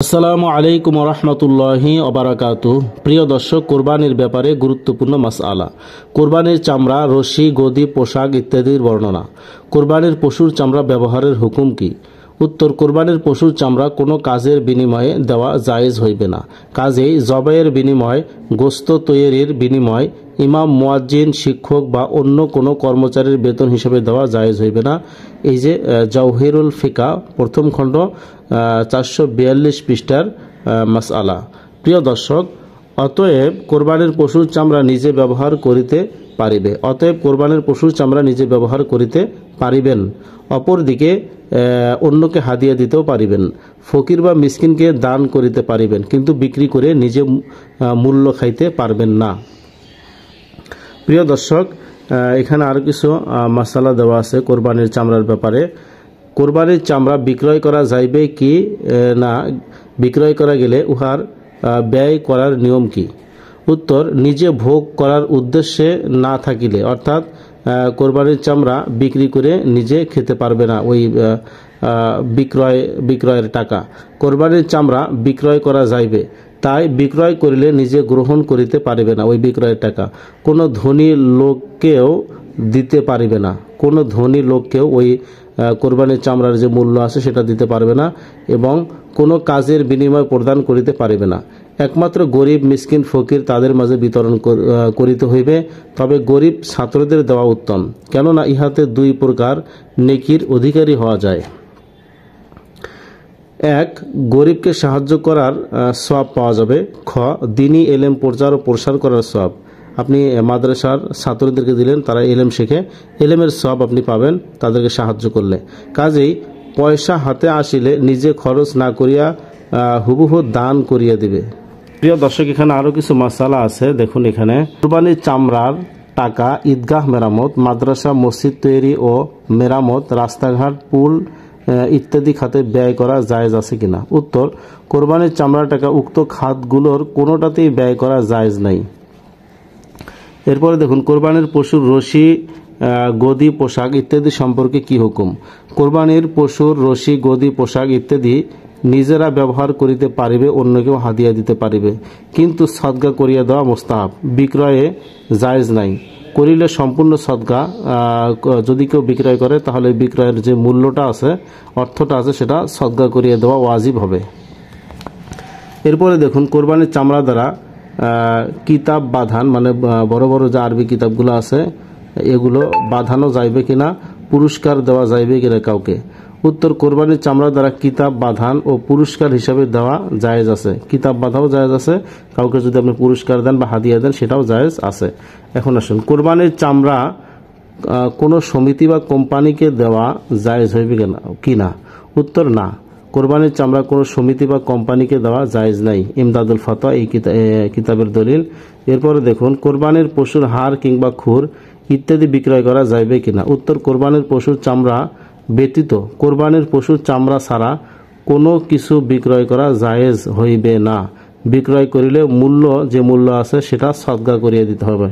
আসসালামু আলাইকুম রহমতুল্লাহি ওবারাকাতু। প্রিয় দর্শক, কোরবানির ব্যাপারে গুরুত্বপূর্ণ মাসআলা। কোরবানির চামড়া, রশি, গদি, পোশাক ইত্যাদির বর্ণনা। কোরবানির পশুর চামড়া ব্যবহারের হুকুম কি? উত্তর: কোরবানির পশুর চামড়া কোনো কাজের বিনিময়ে দেওয়া জায়েজ হইবে না। কাজেই জবাইয়ের বিনিময়, গোশত তৈরির বিনিময়, ইমাম, মুয়াজ্জিন, শিক্ষক বা অন্য কোনো কর্মচারীর বেতন হিসেবে দেওয়া জায়েজ হইবে না। এই যে জাওহিরুল ফিকা প্রথম খণ্ড 442 পৃষ্ঠার মাসআলা। প্রিয় দর্শক, অতএব কোরবানির পশুর চামড়া নিজে ব্যবহার করিতে পারিবে। অতএব কোরবানির পশুর চামড়া নিজে ব্যবহার করিতে পারিবেন। অপরদিকে অন্যকে হাদিয়া দিতেও পারিবেন। ফকির বা মিসকিনকে দান করিতে পারিবেন, কিন্তু বিক্রি করে নিজে মূল্য খাইতে পারবেন না। প্রিয় দর্শক, এখানে আরও কিছু মাসালা দেওয়া আছে কোরবানির চামড়ার ব্যাপারে। কোরবানির চামড়া বিক্রয় করা যাইবে কি না? বিক্রয় করা গেলে উহার ব্যয় করার নিয়ম কি? উত্তর: নিজে ভোগ করার উদ্দেশ্যে না থাকিলে, অর্থাৎ কোরবানির চামড়া বিক্রি করে নিজে খেতে পারবে না ওই বিক্রয়ের টাকা। কোরবানির চামড়া বিক্রয় করা যাইবে, তাই বিক্রয় করিলে নিজে গ্রহণ করিতে পারিবে না ওই বিক্রয়ের টাকা। কোনো ধনী লোককেও দিতে পারিবে না। কোনো ধনী লোককেও ওই কোরবানির চামড়ার যে মূল্য আছে সেটা দিতে পারবে না, এবং কোনো কাজের বিনিময় প্রদান করিতে পারিবে না। একমাত্র গরিব, মিসকিন, ফকির তাদের মাঝে বিতরণ করিতে হইবে। তবে গরিব ছাত্রদের দেওয়া উত্তম, কেননা ইহাতে দুই প্রকার নেকির অধিকারী হওয়া যায়। এক, গরিবকে সাহায্য করার সওয়াব পাওয়া যাবে। খ, দ্বীনি এলেম প্রচার ও প্রসার করার সওয়াব। আপনি মাদ্রাসার ছাত্রদেরকে দিলেন, তারা এলেম শেখে, এলেমের সওয়াব আপনি পাবেন তাদেরকে সাহায্য করলে। কাজেই পয়সা হাতে আসিলে নিজে খরচ না করিয়া হুবহু দান করিয়া দিবে। প্রিয় দর্শক, এখানে আরও কিছু মাসালা আছে, দেখুন। এখানে কোরবানির চামড়ার টাকা ঈদগাহ মেরামত, মাদ্রাসা মসজিদ তৈরি ও মেরামত, রাস্তাঘাট, পুল ইত্যাদি খাতে ব্যয় করা জায়েজ আছে কিনা? উত্তর: কোরবানির চামড়ার টাকা উক্ত খাতগুলোর কোনোটাতেই ব্যয় করা জায়েজ নাই। এরপরে দেখুন, কোরবানির পশুর রশি, গদি, পোশাক ইত্যাদি সম্পর্কে কি হুকুম? কোরবানির পশুর রশি, গদি, পোশাক ইত্যাদি নিজেরা ব্যবহার করিতে পারিবে, অন্যকেও হাদিয়া দিতে পারিবে, কিন্তু সদকা করিয়া দেওয়া মুস্তাহাব। বিক্রয়ে জায়েজ নাই। করিলে সম্পূর্ণ সদকা, যদি কেউ বিক্রয় করে তাহলে বিক্রয়ের যে মূল্যটা আছে, অর্থটা আছে, সেটা সদকা করিয়া দেওয়া ওয়াজিব হবে। এরপরে দেখুন, কোরবানির চামড়া দ্বারা কিতাব বাঁধান, মানে বড় বড় যে আরবি কিতাবগুলো আছে এগুলো বাঁধানো যাইবে কিনা, পুরস্কার দেওয়া যাইবে কিনা কাউকে? উত্তর: কোরবানির চামড়া দ্বারা কিতাব বাঁধান ও পুরস্কার হিসাবে দেওয়া জায়েজ আছে। কিতাব বাঁধাও জায়েজ আছে, কাউকে যদি আপনি পুরস্কার দেন বা হাদিয়া দেন সেটাও জায়েজ আছে। এখন আসুন, কোরবানির চামড়া কোনো সমিতি বা কোম্পানিকে দেওয়া জায়েজ হইবে কিনা? উত্তর: না, কোরবানির চামড়া কোনো সমিতি বা কোম্পানিকে দেওয়া জায়েজ নাই। ইমদাদুল ফাতোয়া এই কিতাবের দলিল। এরপরে দেখুন, কোরবানির পশুর হাড় কিংবা খুর ইত্যাদি বিক্রয় করা যাইবে কিনা? উত্তর: কোরবানির পশুর চামড়া ব্যতীত কোরবানির পশুর চামড়া ছাড়া কোনো কিছু বিক্রয় করা জায়েজ হইবে না। বিক্রয় করিলে যে মূল্য আছে সেটা সদকা করিয়ে দিতে হবে।